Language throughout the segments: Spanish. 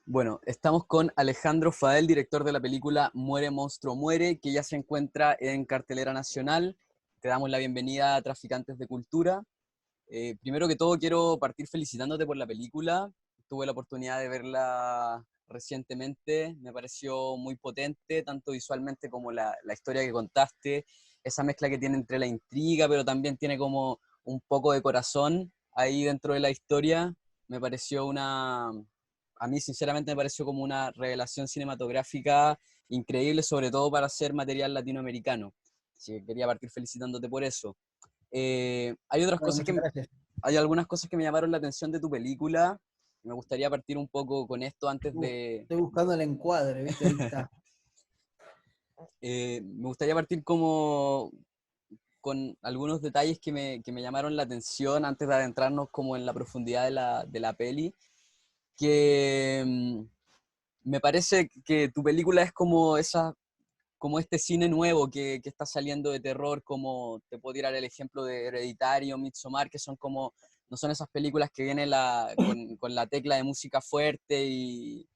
Bueno, estamos con Alejandro Fael, director de la película Muere, Monstruo, Muere, que ya se encuentra en cartelera nacional. Te damos la bienvenida a Traficantes de Cultura. Primero que todo, quiero partir felicitándote por la película. Tuve la oportunidad de verla recientemente. Me pareció muy potente, tanto visualmente como la historia que contaste. Esa mezcla que tiene entre la intriga, pero también tiene como un poco de corazón ahí dentro de la historia. Me pareció a mí sinceramente me pareció como una revelación cinematográfica increíble, sobre todo para ser material latinoamericano. Así que quería partir felicitándote por eso. Hay otras Bueno, cosas muchas que, gracias. hay algunas cosas que me llamaron la atención de tu película. Me gustaría partir un poco con esto antes de... Estoy buscando el encuadre, ¿viste? Ahí está. Me gustaría partir como con algunos detalles que me llamaron la atención antes de adentrarnos como en la profundidad de la peli, que me parece que tu película es como esa, como este cine nuevo que está saliendo de terror, como te puedo tirar el ejemplo de Hereditario, Midsommar, que son como, no son esas películas que vienen con la tecla de música fuerte y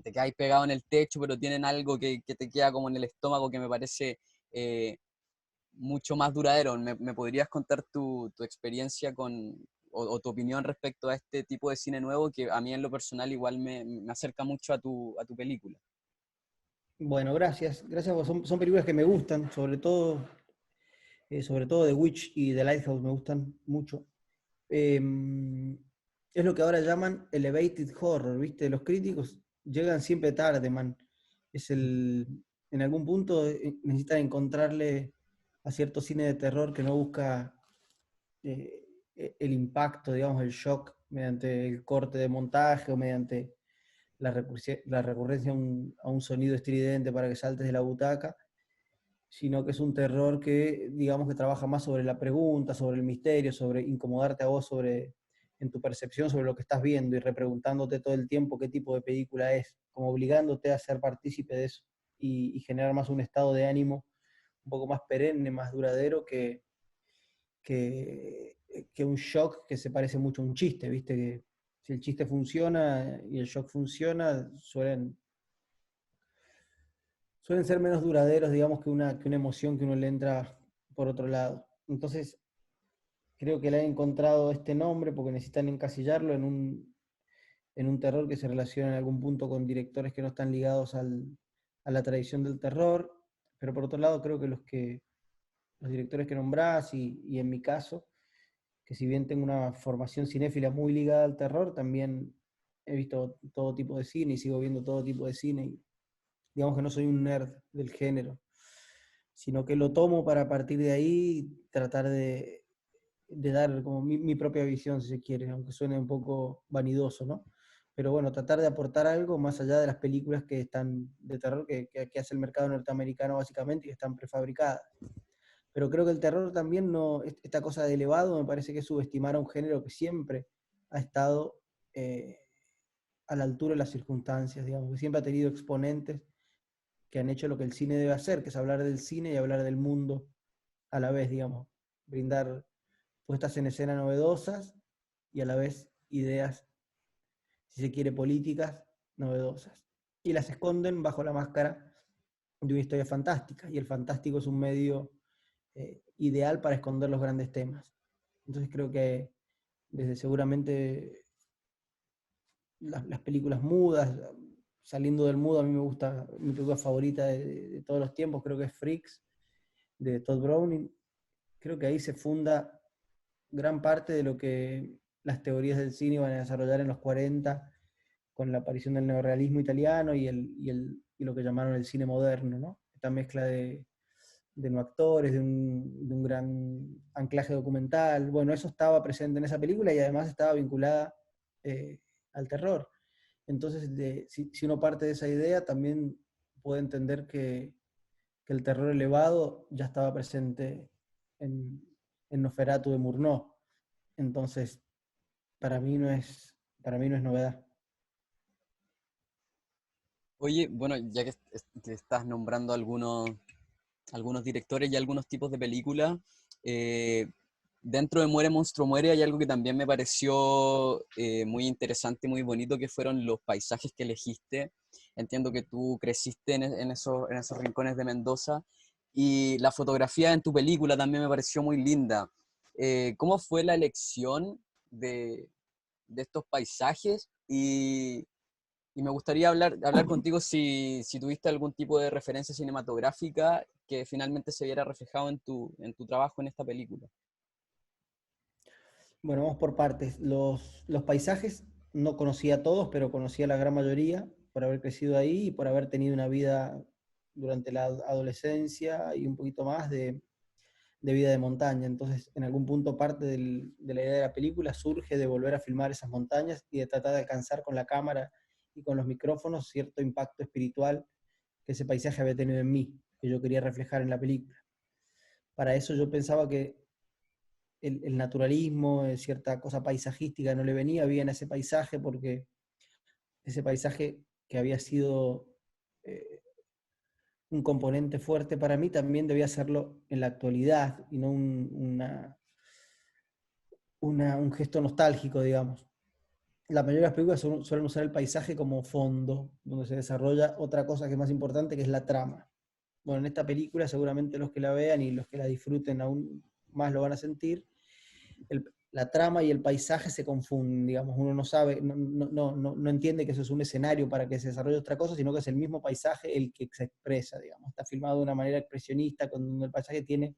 te quedas pegado en el techo, pero tienen algo que te queda como en el estómago que me parece eh, mucho más duradero. Me podrías contar tu experiencia o tu opinión respecto a este tipo de cine nuevo que a mí en lo personal igual me acerca mucho a a tu película? Bueno, gracias. Gracias, son películas que me gustan, sobre todo The Witch y The Lighthouse me gustan mucho. Eh, es lo que ahora llaman elevated horror, ¿viste? Los críticos llegan siempre tarde, man. Es en algún punto necesitan encontrarle a cierto cine de terror que no busca eh, el impacto, digamos, el shock mediante el corte de montaje o mediante la recurrencia a un sonido estridente para que saltes de la butaca, sino que es un terror que, digamos, que trabaja más sobre la pregunta, sobre el misterio, sobre incomodarte a vos en tu percepción sobre lo que estás viendo y repreguntándote todo el tiempo qué tipo de película es, como obligándote a ser partícipe de eso y generar más un estado de ánimo un poco más perenne, más duradero que, que un shock que se parece mucho a un chiste, ¿viste? Que si el chiste funciona y el shock funciona, suelen ser menos duraderos, digamos, que una emoción que uno le entra por otro lado. Entonces, creo que le han encontrado este nombre porque necesitan encasillarlo en un terror que se relaciona en algún punto con directores que no están ligados a la tradición del terror. Pero por otro lado, creo que los directores que nombrás y en mi caso, que si bien tengo una formación cinéfila muy ligada al terror, también he visto todo tipo de cine y sigo viendo todo tipo de cine. Y digamos que no soy un nerd del género, sino que lo tomo para partir de ahí tratar de dar como mi propia visión, si se quiere, aunque suene un poco vanidoso, ¿no? Pero bueno, tratar de aportar algo más allá de las películas que están de terror que hace el mercado norteamericano básicamente y que están prefabricadas. Pero creo que el terror también no, esta cosa de elevado me parece que es subestimar a un género que siempre ha estado a la altura de las circunstancias, digamos, que siempre ha tenido exponentes que han hecho lo que el cine debe hacer, que es hablar del cine y hablar del mundo a la vez, digamos, brindar puestas en escena novedosas y a la vez ideas, si se quiere, políticas novedosas. Y las esconden bajo la máscara de una historia fantástica, y el fantástico es un medio ideal para esconder los grandes temas. Entonces creo que desde seguramente las películas mudas, saliendo del mudo, a mí me gusta, mi película favorita de todos los tiempos, creo que es Freaks, de Todd Browning. Creo que ahí se funda gran parte de lo que las teorías del cine iban a desarrollar en los 40 con la aparición del neorrealismo italiano y lo que llamaron el cine moderno, ¿no? Esta mezcla de no actores, de un gran anclaje documental. Bueno, eso estaba presente en esa película y además estaba vinculada eh, al terror. Entonces, si uno parte de esa idea, también puede entender que el terror elevado ya estaba presente en, en Nosferatu de Murnau. Entonces, para mí no es novedad. Oye, bueno, ya que estás nombrando algunos directores y algunos tipos de películas, dentro de Muere Monstruo Muere hay algo que también me pareció muy interesante, muy bonito, que fueron los paisajes que elegiste. Entiendo que tú creciste en esos rincones de Mendoza y la fotografía en tu película también me pareció muy linda. ¿Cómo fue la elección de estos paisajes? Y me gustaría hablar contigo si tuviste algún tipo de referencia cinematográfica que finalmente se viera reflejado en tu trabajo en esta película. Bueno, vamos por partes. Los paisajes no conocía todos, pero conocía la gran mayoría por haber crecido ahí y por haber tenido una vida durante la adolescencia y un poquito más de vida de montaña. Entonces, en algún punto parte de la idea de la película surge de volver a filmar esas montañas y de tratar de alcanzar con la cámara y con los micrófonos cierto impacto espiritual que ese paisaje había tenido en mí, que yo quería reflejar en la película. Para eso yo pensaba que el naturalismo, cierta cosa paisajística no le venía bien a ese paisaje, porque ese paisaje que había sido eh, un componente fuerte para mí también debía serlo en la actualidad y no un gesto nostálgico, digamos. La mayoría de las películas suelen usar el paisaje como fondo, donde se desarrolla otra cosa que es más importante, que es la trama. Bueno, en esta película seguramente los que la vean y los que la disfruten aún más lo van a sentir. La trama y el paisaje se confunden, digamos, uno no sabe, no entiende que eso es un escenario para que se desarrolle otra cosa, sino que es el mismo paisaje el que se expresa, digamos. Está filmado de una manera expresionista, donde el paisaje tiene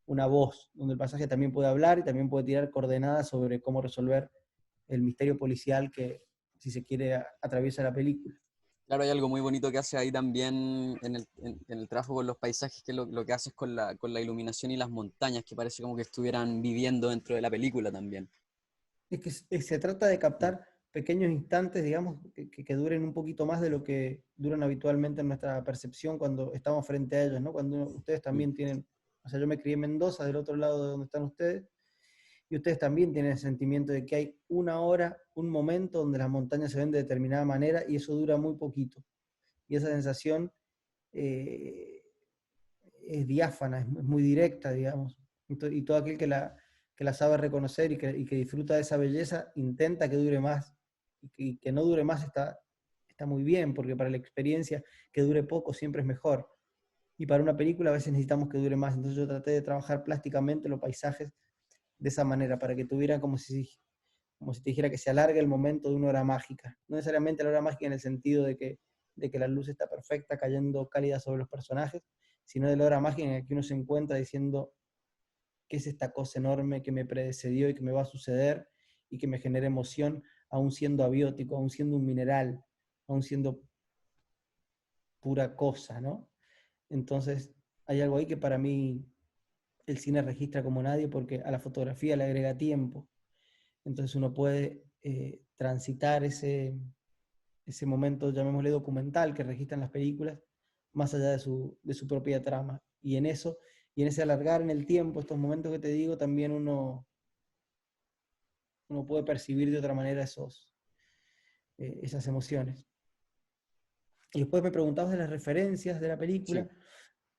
una voz, donde el paisaje también puede hablar y también puede tirar coordenadas sobre cómo resolver el misterio policial que, si se quiere, atraviesa la película. Claro, hay algo muy bonito que hace ahí también en el trabajo con los paisajes, que es lo que haces con la iluminación y las montañas, que parece como que estuvieran viviendo dentro de la película también. Es que se trata de captar pequeños instantes, digamos, que duren un poquito más de lo que duran habitualmente en nuestra percepción cuando estamos frente a ellos, ¿no? Cuando ustedes también tienen, o sea, yo me crié en Mendoza, del otro lado de donde están ustedes, y ustedes también tienen el sentimiento de que hay una hora, un momento donde las montañas se ven de determinada manera y eso dura muy poquito. Y esa sensación eh, es diáfana, es muy directa, digamos. Y todo aquel que la sabe reconocer y que disfruta de esa belleza intenta que dure más. Y que no dure más está muy bien, porque para la experiencia que dure poco siempre es mejor. Y para una película a veces necesitamos que dure más. Entonces yo traté de trabajar plásticamente los paisajes de esa manera, para que tuviera como si te dijera que se alarga el momento de una hora mágica. No necesariamente la hora mágica en el sentido de que la luz está perfecta, cayendo cálida sobre los personajes, sino de la hora mágica en la que uno se encuentra diciendo, ¿qué es esta cosa enorme que me precedió y que me va a suceder y que me genera emoción, aún siendo abiótico, aún siendo un mineral, aún siendo pura cosa, ¿no? Entonces, hay algo ahí que para mí el cine registra como nadie, porque a la fotografía le agrega tiempo. Entonces uno puede transitar ese momento, llamémosle documental, que registran las películas, más allá de su propia trama. Y en eso, y en ese alargar en el tiempo, estos momentos que te digo, también uno puede percibir de otra manera esas emociones. Y después me preguntabas de las referencias de la película.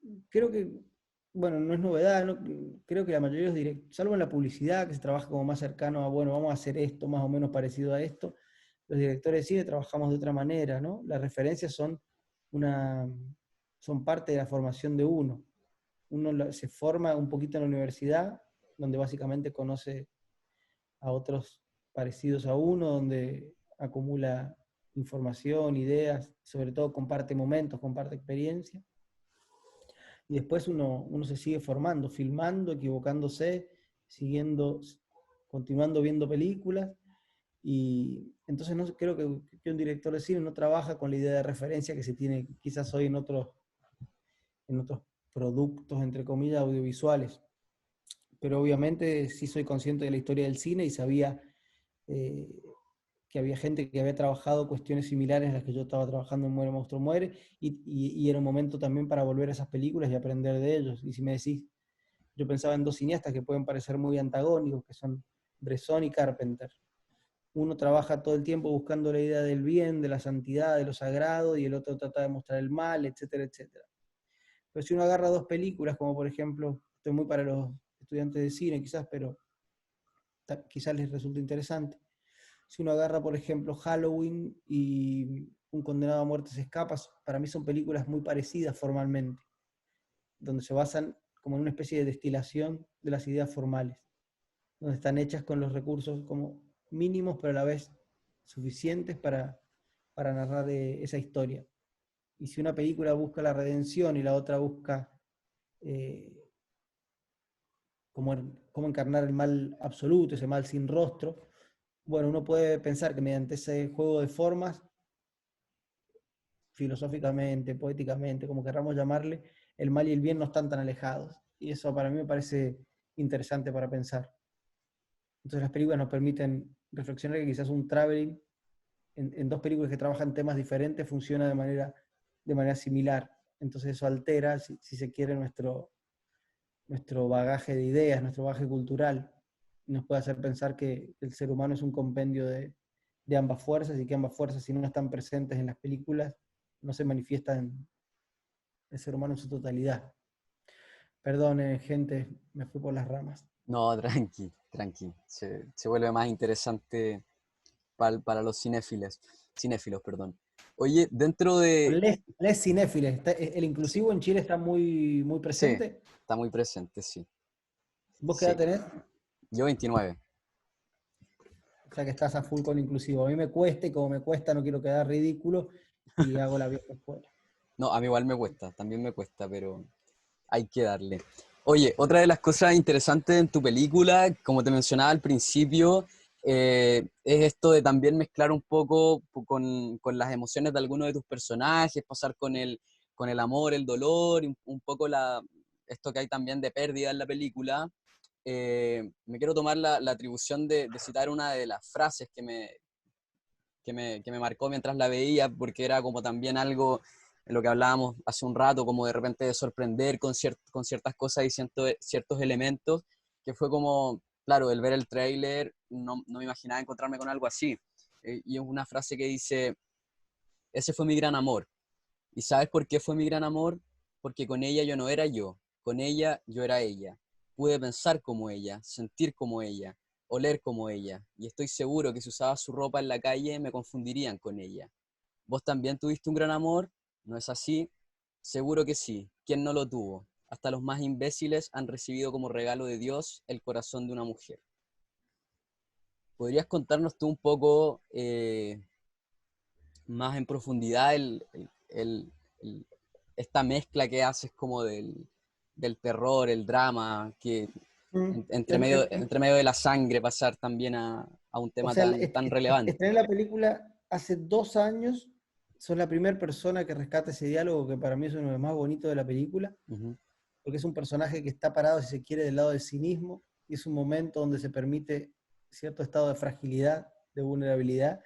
Sí. Creo que, bueno, no es novedad, ¿no? Creo que la mayoría de los directores, salvo en la publicidad, que se trabaja como más cercano a, bueno, vamos a hacer esto más o menos parecido a esto, los directores de cine trabajamos de otra manera, ¿no? Las referencias una, son parte de la formación de uno. Uno se forma un poquito en la universidad, donde básicamente conoce a otros parecidos a uno, donde acumula información, ideas, sobre todo comparte momentos, comparte experiencia. Y después uno se sigue formando, filmando, equivocándose, siguiendo, continuando viendo películas. Y entonces no creo que un director de cine no trabaja con la idea de referencia que se tiene quizás hoy en otros productos, entre comillas, audiovisuales. Pero obviamente sí soy consciente de la historia del cine y sabía eh, que había gente que había trabajado cuestiones similares a las que yo estaba trabajando en Muere Monstruo Muere, y era un momento también para volver a esas películas y aprender de ellos. Y si me decís, yo pensaba en dos cineastas que pueden parecer muy antagónicos, que son Bresson y Carpenter. Uno trabaja todo el tiempo buscando la idea del bien, de la santidad, de lo sagrado, y el otro trata de mostrar el mal, etcétera, etcétera. Pero si uno agarra dos películas, como por ejemplo, estoy estudiantes de cine quizás, pero quizás les resulte interesante. Si uno agarra, por ejemplo, Halloween y Un condenado a muerte se escapa, para mí son películas muy parecidas formalmente, donde se basan como en una especie de destilación de las ideas formales, donde están hechas con los recursos como mínimos, pero a la vez suficientes para narrar esa historia. Y si una película busca la redención y la otra busca eh, cómo encarnar el mal absoluto, ese mal sin rostro, bueno, uno puede pensar que mediante ese juego de formas, filosóficamente, poéticamente, como querramos llamarle, el mal y el bien no están tan alejados. Y eso para mí me parece interesante para pensar. Entonces las películas nos permiten reflexionar que quizás un traveling en dos películas que trabajan temas diferentes funciona de manera similar. Entonces eso altera, si se quiere, nuestro bagaje de ideas, nuestro bagaje cultural, y nos puede hacer pensar que el ser humano es un compendio de ambas fuerzas y que ambas fuerzas, si no están presentes en las películas, no se manifiestan en el ser humano en su totalidad. Perdone, gente, me fui por las ramas. No, tranqui, tranqui. Se vuelve más interesante para los cinéfilos, perdón. Oye, dentro de... Les cinéfiles, el Sí, inclusivo en Chile está muy sí, presente. está muy presente, sí. ¿Vos qué edad Sí, tenés? yo 29. O sea que estás a full con inclusivo. A mí me cuesta y como me cuesta no quiero quedar ridículo y hago la vieja escuela. No, a mí igual me cuesta, también me cuesta, pero hay que darle. Oye, otra de las cosas interesantes en tu película, como te mencionaba al principio, es esto de también mezclar un poco con las emociones de algunos de tus personajes, pasar con el amor, el dolor, y un poco esto que hay también de pérdida en la película. Me quiero tomar la atribución de citar una de las frases que me marcó mientras la veía, porque era como también algo en lo que hablábamos hace un rato, como de repente de sorprender con ciertas cosas y ciertos elementos, que fue como, claro, el ver el tráiler, no me imaginaba encontrarme con algo así. Y es una frase que dice, ese fue mi gran amor. ¿Y sabes por qué fue mi gran amor? Porque con ella yo no era yo, con ella yo era ella. Pude pensar como ella, sentir como ella, oler como ella, y estoy seguro que si usaba su ropa en la calle me confundirían con ella. ¿Vos también tuviste un gran amor? ¿No es así? Seguro que sí. ¿Quién no lo tuvo? Hasta los más imbéciles han recibido como regalo de Dios el corazón de una mujer. ¿Podrías contarnos tú un poco más en profundidad el- esta mezcla que haces como del terror, el drama, que Mm. entre medio de la sangre pasar también a un O tema sea, tan relevante? estrené la película hace 2 años. Sos la primera persona que rescata ese diálogo, que para mí es uno de los más bonitos de la película, Ujú. porque es un personaje que está parado, si se quiere, del lado del cinismo, y es un momento donde se permite cierto estado de fragilidad, de vulnerabilidad,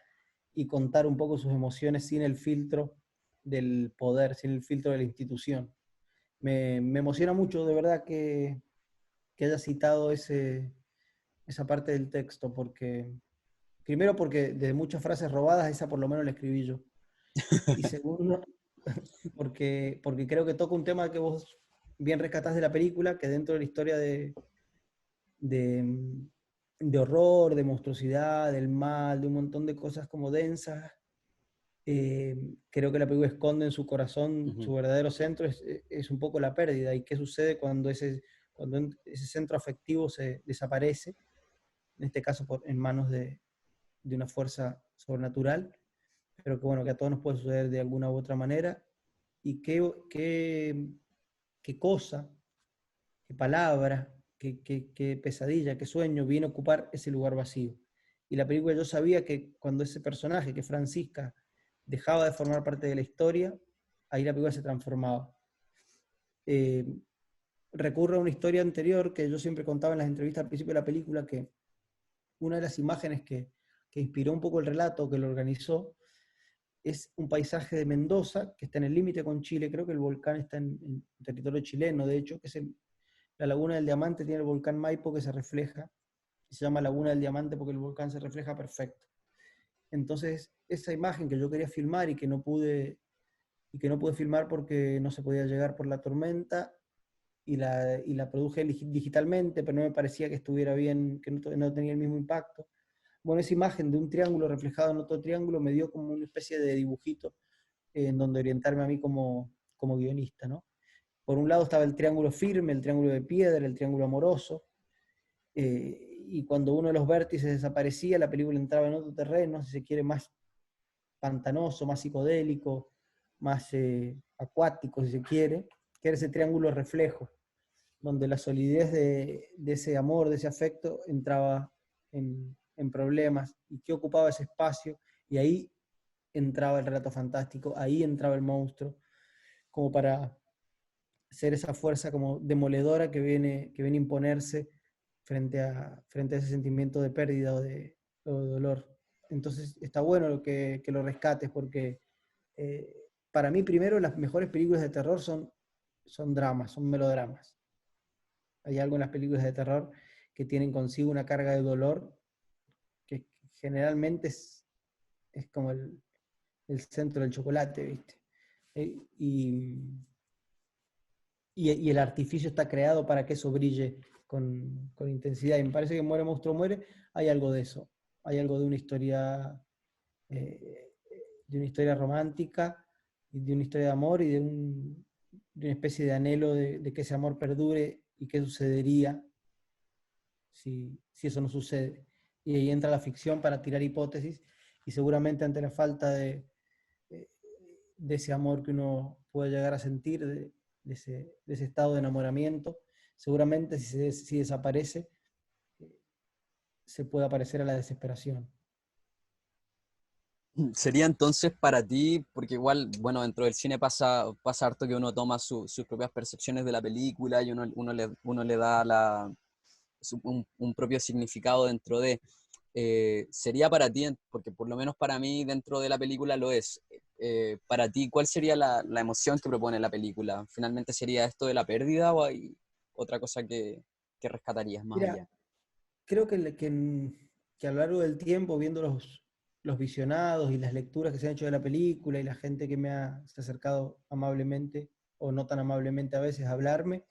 y contar un poco sus emociones sin el filtro del poder, sin el filtro de la institución. Me emociona mucho, de verdad, que haya citado esa parte del texto, porque primero porque de muchas frases robadas, esa por lo menos la escribí yo. Y segundo, porque creo que toca un tema que vos bien rescatás de la película, que dentro de la historia de, de horror, de monstruosidad, del mal, de un montón de cosas como densas, creo que la película esconde en su corazón, Ujú. su verdadero centro es un poco la pérdida. ¿Y qué sucede cuando ese centro afectivo se desaparece? En este caso en manos de una fuerza sobrenatural, pero que bueno, que a todos nos puede suceder de alguna u otra manera. Y qué cosa, qué palabra, qué pesadilla, qué sueño viene a ocupar ese lugar vacío. Y la película yo sabía que cuando ese personaje, que es Francisca, dejaba de formar parte de la historia, ahí la película se transformaba. Eh, Recurre a una historia anterior que yo siempre contaba en las entrevistas al principio de la película, que una de las imágenes que inspiró un poco el relato, que lo organizó, es un paisaje de Mendoza, que está en el límite con Chile. Creo que el volcán está en territorio chileno, de hecho, que es la Laguna del Diamante, tiene el volcán Maipo que se refleja, y se llama Laguna del Diamante porque el volcán se refleja perfecto. Entonces, esa imagen que yo quería filmar y que no pude filmar porque no se podía llegar por la tormenta, y la produje digitalmente, pero no me parecía que estuviera bien, que no tenía el mismo impacto. Bueno, esa imagen de un triángulo reflejado en otro triángulo me dio como una especie de dibujito en donde orientarme a mí como guionista, ¿no? Por un lado estaba el triángulo firme, el triángulo de piedra, el triángulo amoroso, y cuando uno de los vértices desaparecía, la película entraba en otro terreno, si se quiere, más pantanoso, más psicodélico, más acuático, si se quiere, que era ese triángulo reflejo, donde la solidez de ese amor, de ese afecto, entraba en problemas, y que ocupaba ese espacio, y ahí entraba el relato fantástico, ahí entraba el monstruo, como para ser esa fuerza como demoledora que viene a imponerse frente a ese sentimiento de pérdida o de dolor. Entonces está bueno que lo rescates porque para mí primero las mejores películas de terror son dramas, son melodramas. Hay algo en las películas de terror que tienen consigo una carga de dolor que generalmente es como el centro del chocolate, ¿viste? Y, y el artificio está creado para que eso brille con intensidad. Y me parece que Muere Monstruo Muere, hay algo de eso. Hay algo eh, de una historia romántica, de una historia de amor y de una especie de anhelo de que ese amor perdure y qué sucedería si eso no sucede. Y ahí entra la ficción para tirar hipótesis y seguramente ante la falta eh, de ese amor que uno puede llegar a sentir, de ese estado de enamoramiento, seguramente si desaparece, eh, se puede parecer a la desesperación. Sería entonces para ti, porque igual, bueno, dentro del cine pasa harto que uno toma sus propias percepciones de la película y uno le da un propio significado dentro de... sería para ti, porque por lo menos para mí dentro de la película lo es, para ti, ¿cuál sería la emoción que propone la película? ¿Finalmente sería esto de la pérdida o hay otra cosa que rescatarías más Mira, allá? creo que a lo largo del tiempo, viendo los visionados y las lecturas que se han hecho de la película y la gente que se ha acercado amablemente o no tan amablemente a veces a hablarme,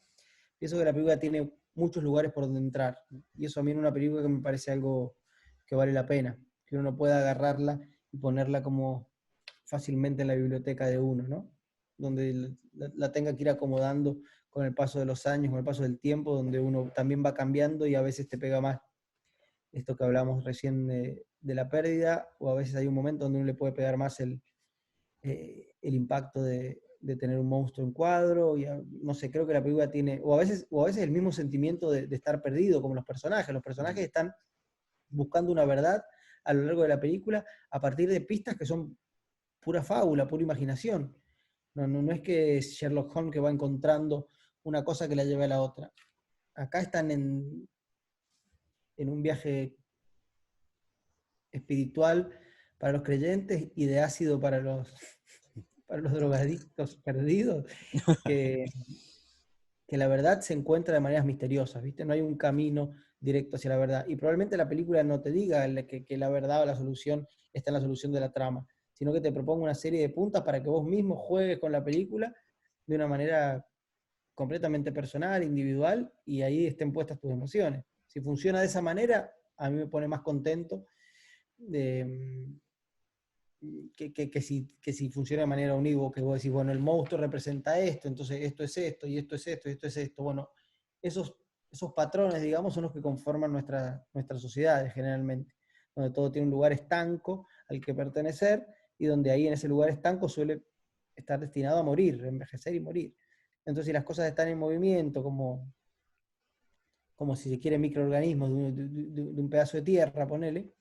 pienso que la película tiene muchos lugares por donde entrar. Y eso a mí en una película que me parece algo que vale la pena, que uno no pueda agarrarla y ponerla como fácilmente en la biblioteca de uno, ¿no? Donde la tenga que ir acomodando con el paso de los años, con el paso del tiempo, donde uno también va cambiando y a veces te pega más esto que hablamos recién de la pérdida, o a veces hay un momento donde uno le puede pegar más el impacto de tener un monstruo en cuadro, y no sé, creo que la película tiene, o a veces el mismo sentimiento de estar perdido, como los personajes están buscando una verdad a lo largo de la película a partir de pistas que son pura fábula, pura imaginación. No es que es Sherlock Holmes que va encontrando una cosa que la lleve a la otra. Acá están en un viaje espiritual para los creyentes y de ácido para los drogadictos perdidos, que, que la verdad se encuentra de maneras misteriosas, ¿viste? No hay un camino directo hacia la verdad. Y probablemente la película no te diga que la verdad o la solución está en la solución de la trama, sino que te proponga una serie de puntas para que vos mismo juegues con la película de una manera completamente personal, individual, y ahí estén puestas tus emociones. Si funciona de esa manera, a mí me pone más contento de, que si funciona de manera unívoca, que vos decís, bueno, el monstruo representa esto, entonces esto es esto, y esto es esto, y esto es esto. Bueno, esos patrones, digamos, son los que conforman nuestras sociedades generalmente, donde todo tiene un lugar estanco al que pertenecer, y donde ahí en ese lugar estanco suele estar destinado a morir, a envejecer y morir. Entonces, si las cosas están en movimiento, como si se quiere microorganismos de un pedazo de tierra, ponele,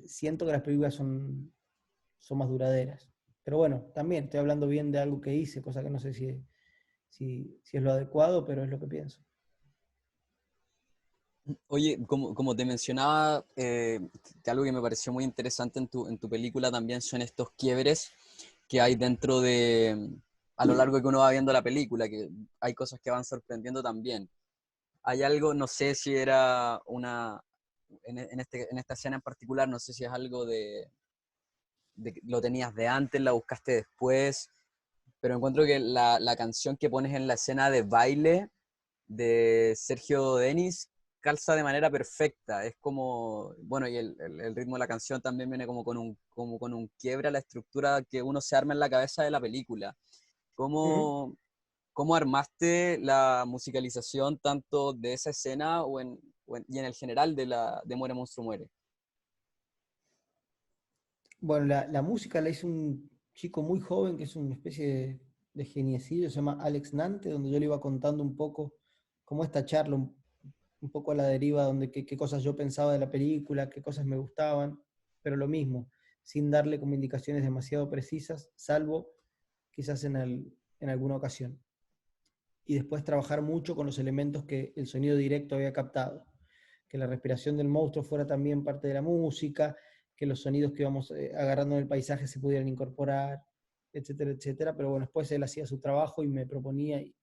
siento que las películas son más duraderas. Pero bueno, también estoy hablando bien de algo que hice, cosa que no sé si es lo adecuado, pero es lo que pienso. Oye, como te mencionaba, que algo que me pareció muy interesante en tu película también son estos quiebres que hay dentro de, a lo largo que uno va viendo la película, que hay cosas que van sorprendiendo también. Hay algo, no sé si era en esta escena en particular, no sé si es algo de que lo tenías de antes, la buscaste después, pero encuentro que la canción que pones en la escena de baile de Sergio Denis calza de manera perfecta. Es como, bueno, y el ritmo de la canción también viene como con un quiebre a la estructura que uno se arma en la cabeza de la película. Ujú. ¿Cómo, cómo armaste la musicalización tanto de esa escena y en el general de Muere Monstruo Muere? Bueno, la música la hizo un chico muy joven que es una especie de geniecillo, se llama Alex Nante, donde yo le iba contando un poco cómo esta charla, un poco a la deriva, donde qué cosas yo pensaba de la película, qué cosas me gustaban, pero lo mismo, sin darle como indicaciones demasiado precisas, salvo quizás en alguna ocasión. Y después trabajar mucho con los elementos que el sonido directo había captado, que la respiración del monstruo fuera también parte de la música, que los sonidos que íbamos agarrando en el paisaje se pudieran incorporar, etcétera, etcétera. Pero bueno, después él hacía su trabajo y me proponía y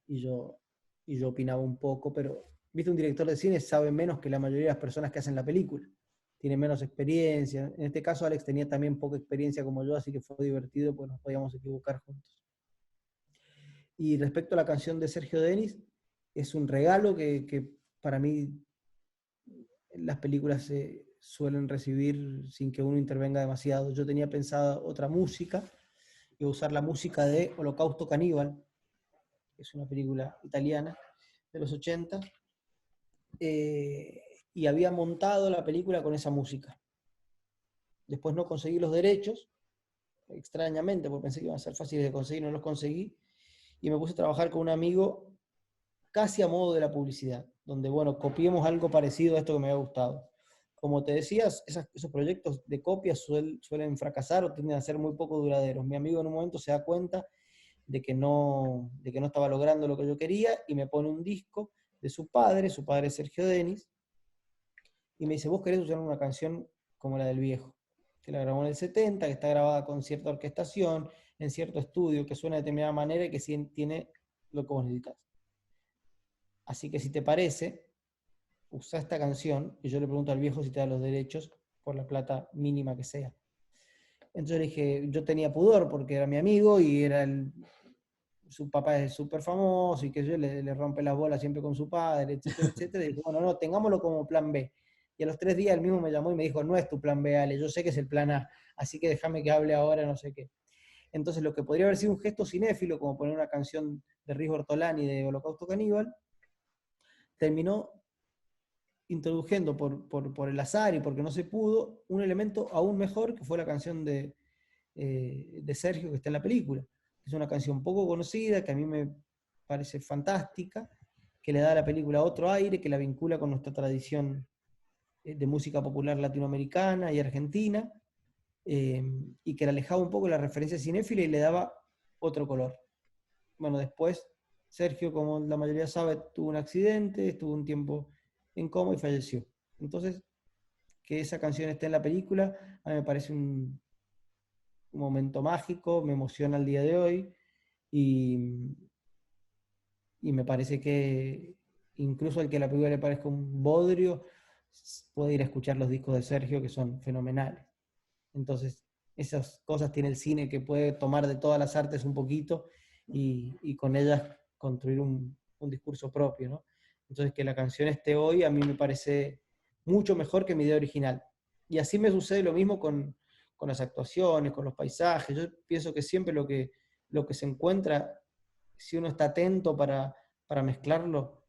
yo, y yo opinaba un poco, pero, viste, un director de cine sabe menos que la mayoría de las personas que hacen la película. Tiene menos experiencia. En este caso, Alex tenía también poca experiencia como yo, así que fue divertido porque nos podíamos equivocar juntos. Y respecto a la canción de Sergio Denis, es un regalo que para mí las películas se suelen recibir sin que uno intervenga demasiado. Yo tenía pensada otra música, iba a usar la música de Holocausto Caníbal, que es una película italiana de los 80, y había montado la película con esa música. Después no conseguí los derechos, extrañamente, porque pensé que iban a ser fáciles de conseguir, no los conseguí, y me puse a trabajar con un amigo casi a modo de la publicidad, donde, bueno, copiemos algo parecido a esto que me había gustado. Como te decías, esos proyectos de copias suelen fracasar o tienden a ser muy poco duraderos. Mi amigo en un momento se da cuenta de que no estaba logrando lo que yo quería y me pone un disco de su padre es Sergio Denis, y me dice, vos querés usar una canción como la del viejo, que la grabó en el 70, que está grabada con cierta orquestación, en cierto estudio, que suena de determinada manera y que sí tiene lo que vos necesitas. Así que si te parece, usa esta canción y yo le pregunto al viejo si te da los derechos por la plata mínima que sea. Entonces le dije, yo tenía pudor porque era mi amigo y su papá es súper famoso y que yo le rompe las bolas siempre con su padre, etcétera, etcétera. Y dije, bueno, no, tengámoslo como plan B. Y a los 3 días él mismo me llamó y me dijo, no es tu plan B, Ale, yo sé que es el plan A, así que déjame que hable ahora, no sé qué. Entonces lo que podría haber sido un gesto cinéfilo, como poner una canción de Riz Ortolani de Holocausto Caníbal, terminó introduciendo por el azar y porque no se pudo, un elemento aún mejor, que fue la canción de Sergio que está en la película. Es una canción poco conocida, que a mí me parece fantástica, que le da a la película otro aire, que la vincula con nuestra tradición de música popular latinoamericana y argentina, eh, y que le alejaba un poco la referencia cinéfila y le daba otro color. Bueno, después Sergio, como la mayoría sabe, tuvo un accidente, estuvo un tiempo en coma y falleció. Entonces, que esa canción esté en la película, a mí me parece un momento mágico, me emociona el día de hoy y, y me parece que incluso al que la película le parezca un bodrio, puede ir a escuchar los discos de Sergio que son fenomenales. Entonces, esas cosas tiene el cine que puede tomar de todas las artes un poquito y con ellas construir un discurso propio, ¿no? Entonces, que la canción esté hoy a mí me parece mucho mejor que mi idea original. Y así me sucede lo mismo con las actuaciones, con los paisajes. Yo pienso que siempre lo que se encuentra, si uno está atento para mezclarlo,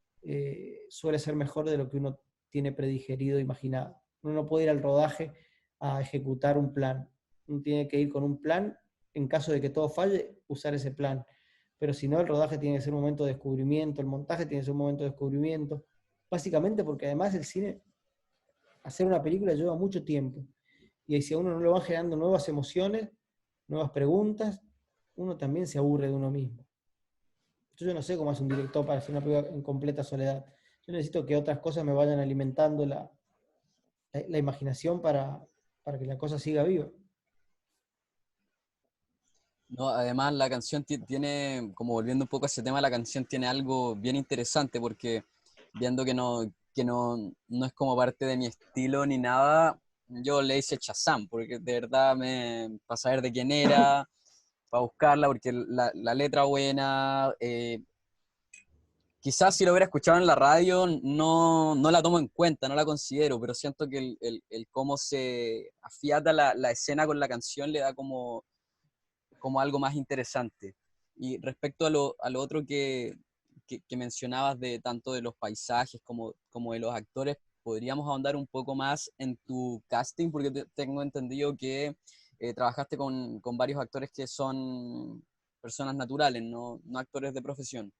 suele ser mejor de lo que uno tiene predigerido, imaginado. Uno no puede ir al rodaje a ejecutar un plan. Uno tiene que ir con un plan, en caso de que todo falle, usar ese plan. Pero si no, el rodaje tiene que ser un momento de descubrimiento, el montaje tiene que ser un momento de descubrimiento, básicamente porque además el cine, hacer una película lleva mucho tiempo. Y si a uno no le van generando nuevas emociones, nuevas preguntas, uno también se aburre de uno mismo. Yo no sé cómo hace un director para hacer una película en completa soledad. Yo necesito que otras cosas me vayan alimentando la imaginación para que la cosa siga viva. No, además la canción tiene, como volviendo un poco a ese tema, la canción tiene algo bien interesante porque viendo que no es como parte de mi estilo ni nada, yo le hice Shazam, porque de verdad para saber de quién era, buscarla, porque la letra buena, quizás si lo hubiera escuchado en la radio no la tomo en cuenta, no la considero, pero siento que el cómo se afiata la escena con la canción le da como algo más interesante. Y respecto a lo otro que mencionabas de tanto de los paisajes como de los actores, podríamos ahondar un poco más en tu casting, porque tengo entendido que trabajaste con varios actores que son personas naturales, no actores de profesión.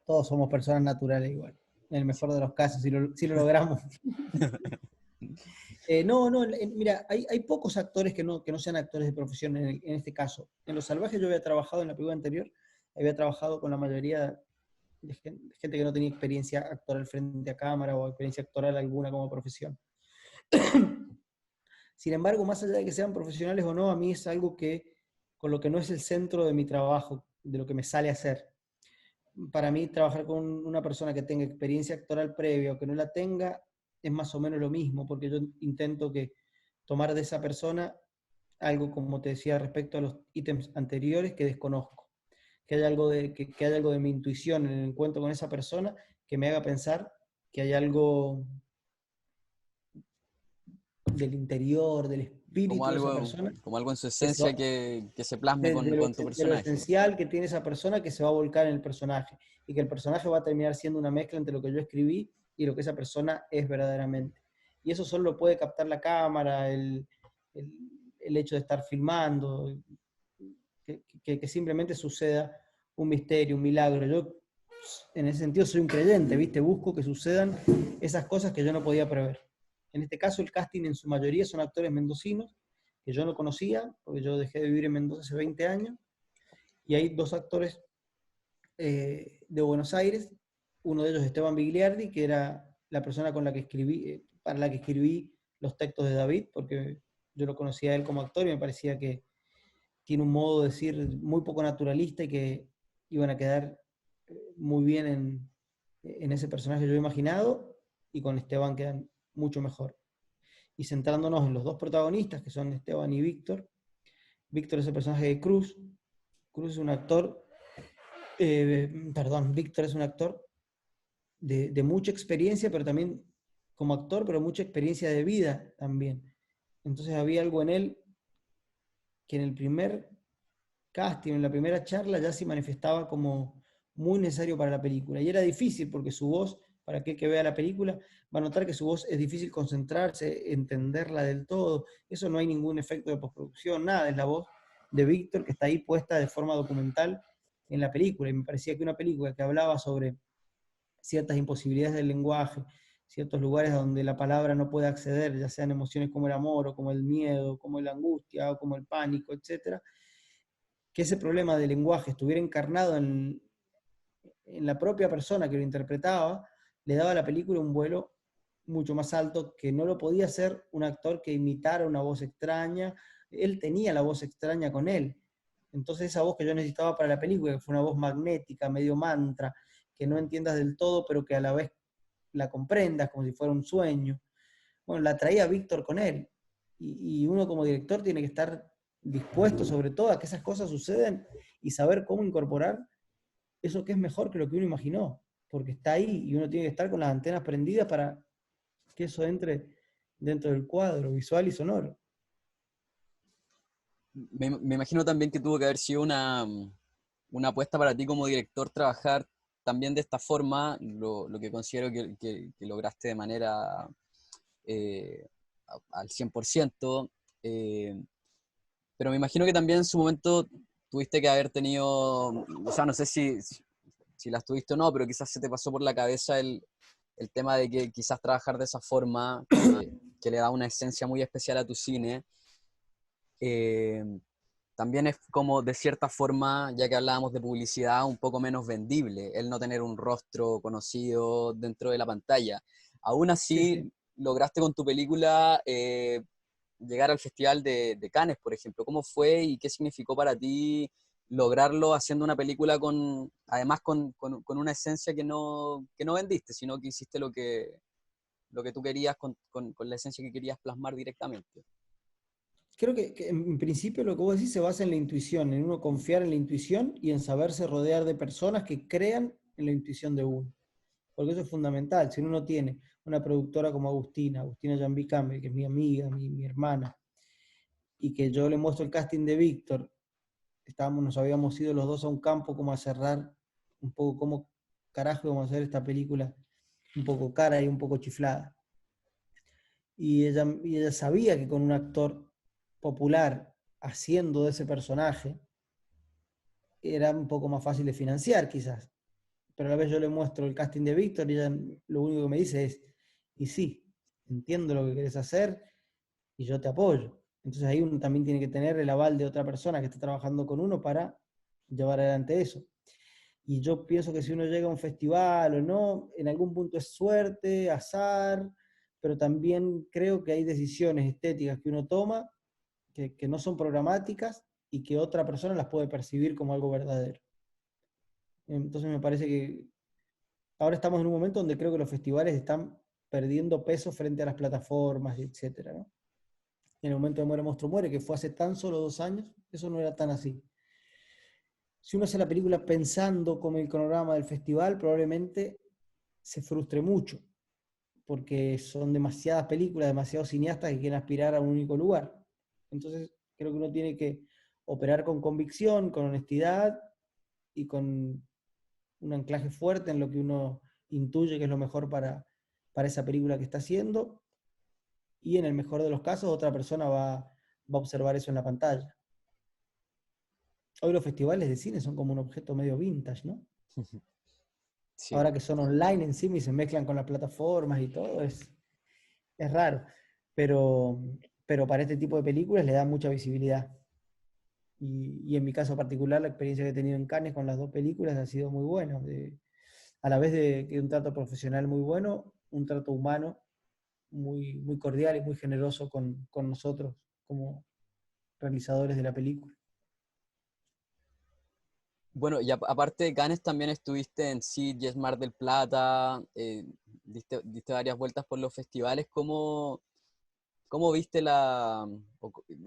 Todos somos personas naturales igual, en el mejor de los casos, si lo logramos. Mira, hay pocos actores que no sean actores de profesión en este caso. En Los Salvajes yo había trabajado en la película anterior, había trabajado con la mayoría de gente que no tenía experiencia actoral frente a cámara o experiencia actoral alguna como profesión. Sin embargo, más allá de que sean profesionales o no, a mí es algo con lo que no es el centro de mi trabajo, de lo que me sale a hacer. Para mí, trabajar con una persona que tenga experiencia actoral previa o que no la tenga, es más o menos lo mismo, porque yo intento tomar de esa persona algo, como te decía, respecto a los ítems anteriores que desconozco. Que haya algo de mi intuición en el encuentro con esa persona que me haga pensar que hay algo del interior, del espíritu de esa persona, Como algo en su que se va, esencia que se plasme de con tu lo personaje. esencial que tiene esa persona que se va a volcar en el personaje y que el personaje va a terminar siendo una mezcla entre lo que yo escribí y lo que esa persona es verdaderamente. Y eso solo lo puede captar la cámara, el, el hecho de estar filmando, que simplemente suceda un misterio, un milagro. Yo en ese sentido soy un creyente, ¿viste? Busco que sucedan esas cosas que yo no podía prever. En este caso el casting en su mayoría son actores mendocinos que yo no conocía, porque yo dejé de vivir en Mendoza hace 20 años, y hay dos actores de Buenos Aires, uno de ellos Esteban Bigliardi, que era la persona con la que escribí, para la que escribí los textos de David, porque yo lo conocía a él como actor y me parecía que tiene un modo de decir muy poco naturalista y que iban a quedar muy bien en ese personaje que yo he imaginado, y con Esteban quedan mucho mejor. Y centrándonos en los dos protagonistas, que son Esteban y Víctor. Víctor es el personaje de Cruz. Cruz es un actor, Víctor es un actor de mucha experiencia, pero también como actor, pero mucha experiencia de vida también. Entonces había algo en él que en el primer casting, en la primera charla, ya se manifestaba como muy necesario para la película. Y era difícil porque su voz, para aquel que vea la película, va a notar que su voz es difícil concentrarse, entenderla del todo. Eso no hay ningún efecto de postproducción, nada, es la voz de Víctor que está ahí puesta de forma documental en la película. Y me parecía que una película que hablaba sobre ciertas imposibilidades del lenguaje, ciertos lugares donde la palabra no puede acceder, ya sean emociones como el amor, o como el miedo, como la angustia, o como el pánico, etcétera, que ese problema del lenguaje estuviera encarnado en la propia persona que lo interpretaba, le daba a la película un vuelo mucho más alto, que no lo podía hacer un actor que imitara una voz extraña. Él tenía la voz extraña con él. Entonces esa voz que yo necesitaba para la película, que fue una voz magnética, medio mantra, que no entiendas del todo, pero que a la vez la comprendas como si fuera un sueño. Bueno, la traía Víctor con él. Y uno como director tiene que estar dispuesto sobre todo a que esas cosas suceden y saber cómo incorporar eso que es mejor que lo que uno imaginó, porque está ahí y uno tiene que estar con las antenas prendidas para que eso entre dentro del cuadro visual y sonoro. Me imagino también que tuvo que haber sido una apuesta para ti como director trabajar también de esta forma, lo que considero que lograste de manera al 100%, pero me imagino que también en su momento tuviste que haber tenido, o sea, no sé si las tuviste o no, pero quizás se te pasó por la cabeza el tema de que quizás trabajar de esa forma, que le da una esencia muy especial a tu cine, eh, también es como de cierta forma, ya que hablábamos de publicidad, un poco menos vendible, el no tener un rostro conocido dentro de la pantalla. Aún Sí, sí. así, lograste con tu película llegar al Festival de Cannes, por ejemplo. ¿Cómo fue y qué significó para ti lograrlo haciendo una película además con una esencia que no vendiste, sino que hiciste lo que tú querías con la esencia que querías plasmar directamente? creo que en principio lo que vos decís se basa en la intuición, en uno confiar en la intuición y en saberse rodear de personas que crean en la intuición de uno. Porque eso es fundamental. Si uno no tiene una productora como Agustina Jambi Campbell, que es mi amiga, mi hermana, y que yo le muestro el casting de Víctor, nos habíamos ido los dos a un campo como a cerrar un poco cómo carajo íbamos a hacer esta película un poco cara y un poco chiflada. Y ella sabía que con un actor popular haciendo de ese personaje era un poco más fácil de financiar quizás. Pero a la vez yo le muestro el casting de Víctor y ella lo único que me dice es, y sí, entiendo lo que querés hacer y yo te apoyo. Entonces ahí uno también tiene que tener el aval de otra persona que está trabajando con uno para llevar adelante eso. Y yo pienso que si uno llega a un festival o no, en algún punto es suerte, azar, pero también creo que hay decisiones estéticas que uno toma que no son programáticas y que otra persona las puede percibir como algo verdadero. Entonces me parece que ahora estamos en un momento donde creo que los festivales están perdiendo peso frente a las plataformas, etcétera, ¿no? En el momento de Muere Monstruo Muere, que fue hace tan solo 2 años, eso no era tan así. Si uno hace la película pensando como el cronograma del festival, probablemente se frustre mucho, porque son demasiadas películas, demasiados cineastas que quieren aspirar a un único lugar. Entonces, creo que uno tiene que operar con convicción, con honestidad y con un anclaje fuerte en lo que uno intuye que es lo mejor para esa película que está haciendo, y en el mejor de los casos otra persona va a observar eso en la pantalla. Hoy los festivales de cine son como un objeto medio vintage, ¿no? Sí. Ahora que son online encima y se mezclan con las plataformas y todo, es raro. Pero, pero para este tipo de películas le da mucha visibilidad. Y en mi caso particular, la experiencia que he tenido en Cannes con las dos películas ha sido muy buena. A la vez de que un trato profesional muy bueno, un trato humano muy cordial y muy generoso con nosotros como realizadores de la película. Bueno, y aparte de Cannes también estuviste en Sitges, Mar del Plata, diste varias vueltas por los festivales. ¿Cómo viste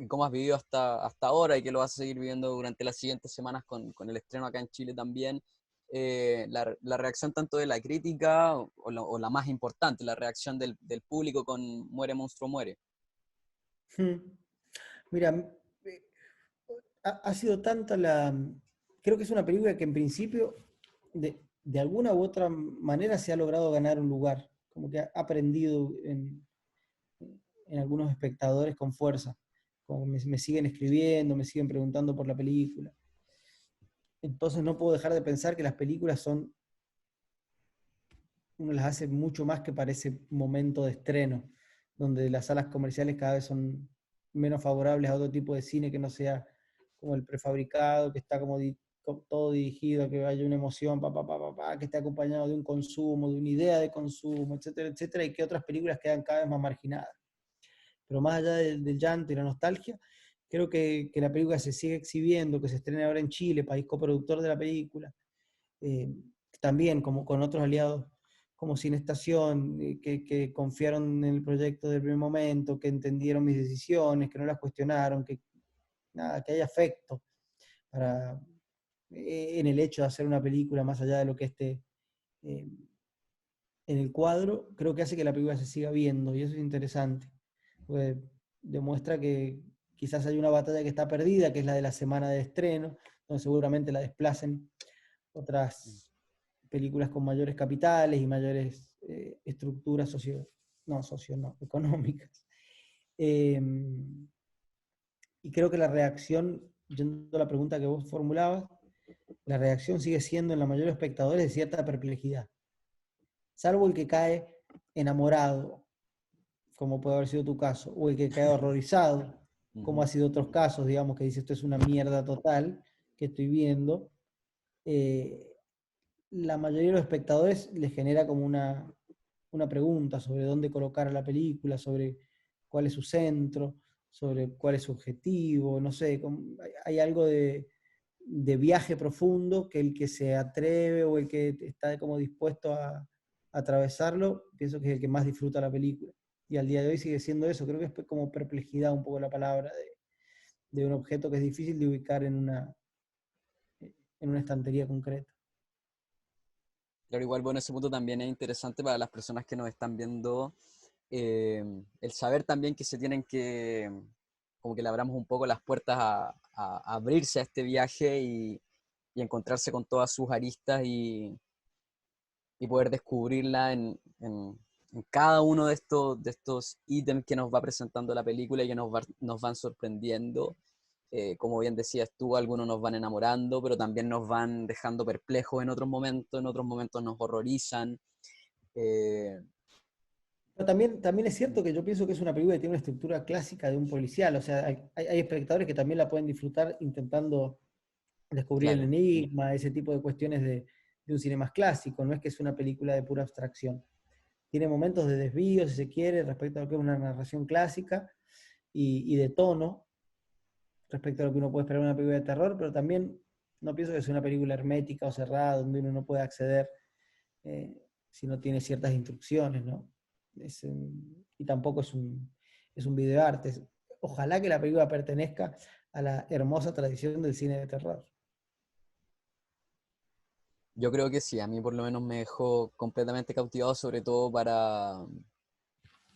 cómo has vivido hasta ahora y que lo vas a seguir viviendo durante las siguientes semanas con el estreno acá en Chile también? La reacción tanto de la crítica o la más importante, la reacción del público con Muere Monstruo Muere. Mira, ha sido tanta la... Creo que es una película que en principio, de alguna u otra manera, se ha logrado ganar un lugar, como que ha aprendido en algunos espectadores con fuerza, como me siguen escribiendo, me siguen preguntando por la película. Entonces no puedo dejar de pensar que las películas son, uno las hace mucho más que para ese momento de estreno, donde las salas comerciales cada vez son menos favorables a otro tipo de cine que no sea como el prefabricado, que está como todo dirigido a que haya una emoción, que esté acompañado de un consumo, de una idea de consumo, etcétera, etcétera, y que otras películas quedan cada vez más marginadas. Pero más allá del llanto y la nostalgia, creo que la película se sigue exhibiendo, que se estrena ahora en Chile, país coproductor de la película, eh, también como con otros aliados como Cine Estación, que confiaron en el proyecto del primer momento, que entendieron mis decisiones, que no las cuestionaron, nada, que hay afecto para, en el hecho de hacer una película más allá de lo que esté en el cuadro, creo que hace que la película se siga viendo, y eso es interesante, porque demuestra que quizás hay una batalla que está perdida, que es la de la semana de estreno, donde seguramente la desplacen otras películas con mayores capitales y mayores estructuras económicas. Eh, y creo que la reacción, yendo a la pregunta que vos formulabas, la reacción sigue siendo en la mayoría de los espectadores de cierta perplejidad. Salvo el que cae enamorado, como puede haber sido tu caso, o el que cae horrorizado, como ha sido otros casos, digamos, que dice esto es una mierda total que estoy viendo. La mayoría de los espectadores les genera como una pregunta sobre dónde colocar a la película, sobre cuál es su centro, sobre cuál es su objetivo, no sé, hay algo de viaje profundo que el que se atreve o el que está como dispuesto a atravesarlo, pienso que es el que más disfruta la película. Y al día de hoy sigue siendo eso, creo que es como perplejidad un poco la palabra, de un objeto que es difícil de ubicar en una estantería concreta. Claro, igual, bueno, ese punto también es interesante para las personas que nos están viendo, el saber también que se tienen que, como que le abramos un poco las puertas a abrirse a este viaje y encontrarse con todas sus aristas y poder descubrirla en cada uno de estos ítems que nos va presentando la película y que nos van sorprendiendo. Como bien decías tú, algunos nos van enamorando, pero también nos van dejando perplejos en otros momentos nos horrorizan. Eh, Pero también es cierto que yo pienso que es una película que tiene una estructura clásica de un policial, o sea, hay espectadores que también la pueden disfrutar intentando descubrir el claro, enigma, ese tipo de cuestiones de un cine más clásico, no es que es una película de pura abstracción. Tiene momentos de desvío, si se quiere, respecto a lo que es una narración clásica y de tono, respecto a lo que uno puede esperar de una película de terror, pero también no pienso que sea una película hermética o cerrada, donde uno no puede acceder eh, si no tiene ciertas instrucciones, ¿no? Y tampoco es un videoarte. Ojalá que la película pertenezca a la hermosa tradición del cine de terror. yo creo que sí, a mí por lo menos me dejó completamente cautivado, sobre todo para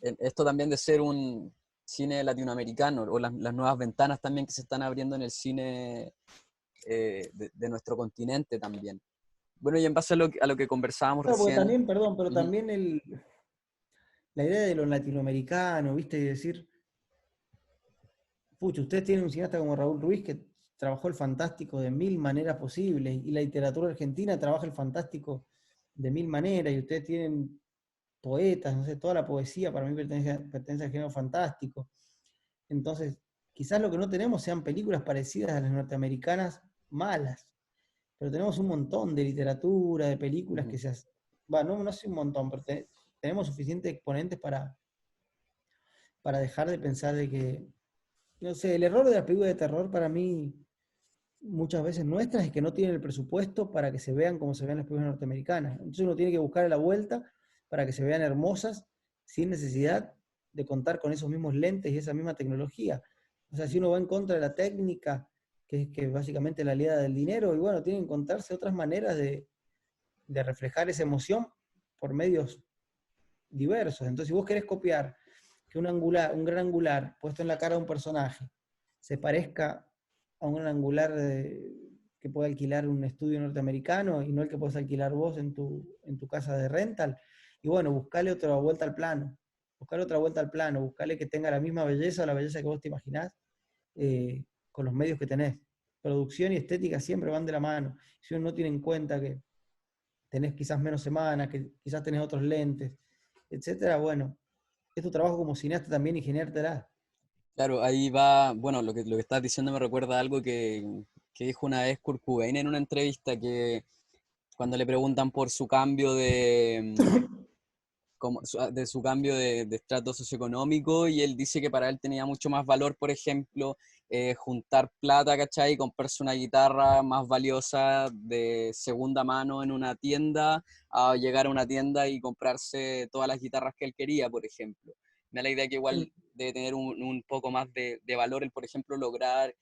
esto también de ser un cine latinoamericano o las nuevas ventanas también que se están abriendo en el cine de nuestro continente también. Bueno, y en base a lo que conversábamos No, porque recién, también, perdón, pero ujú, también la idea de lo latinoamericano, ¿viste? Y decir, pucha, ustedes tienen un cineasta como Raúl Ruiz que trabajó el fantástico de mil maneras posibles, y la literatura argentina trabaja el fantástico de mil maneras, y ustedes tienen poetas, no sé, toda la poesía para mí pertenece al género fantástico. Entonces, quizás lo que no tenemos sean películas parecidas a las norteamericanas malas, pero tenemos un montón de literatura, de películas ujú. bueno, no sé un montón, pero tenemos suficientes exponentes para dejar de pensar de que, no sé, el error de las películas de terror para mí, muchas veces nuestras, es que no tienen el presupuesto para que se vean como se ven las películas norteamericanas. Entonces uno tiene que buscar a la vuelta para que se vean hermosas sin necesidad de contar con esos mismos lentes y esa misma tecnología. O sea, si uno va en contra de la técnica, que es que básicamente la aliada del dinero, y bueno, tienen que encontrarse otras maneras de reflejar esa emoción por medios diversos. Entonces, si vos querés copiar que un gran angular puesto en la cara de un personaje se parezca a un gran angular que puede alquilar un estudio norteamericano y no el que puedes alquilar vos en tu casa de rental, y bueno, buscale otra vuelta al plano, buscale otra vuelta al plano, buscale que tenga la misma belleza o la belleza que vos te imaginás, con los medios que tenés. Producción y estética siempre van de la mano. Si uno no tiene en cuenta que tenés quizás menos semanas, que quizás tenés otros lentes, etcétera, bueno, es tu trabajo como cineasta también ingeniártela. Claro, ahí va, bueno, lo que estás diciendo me recuerda a algo que dijo una vez Kurt Cobain en una entrevista, que cuando le preguntan por su cambio de su cambio de estrato socioeconómico, y él dice que para él tenía mucho más valor, por ejemplo, juntar plata, ¿cachai? Y comprarse una guitarra más valiosa de segunda mano en una tienda, a llegar a una tienda y comprarse todas las guitarras que él quería, por ejemplo. Me da la idea que igual debe tener un poco más de valor el, por ejemplo, lograr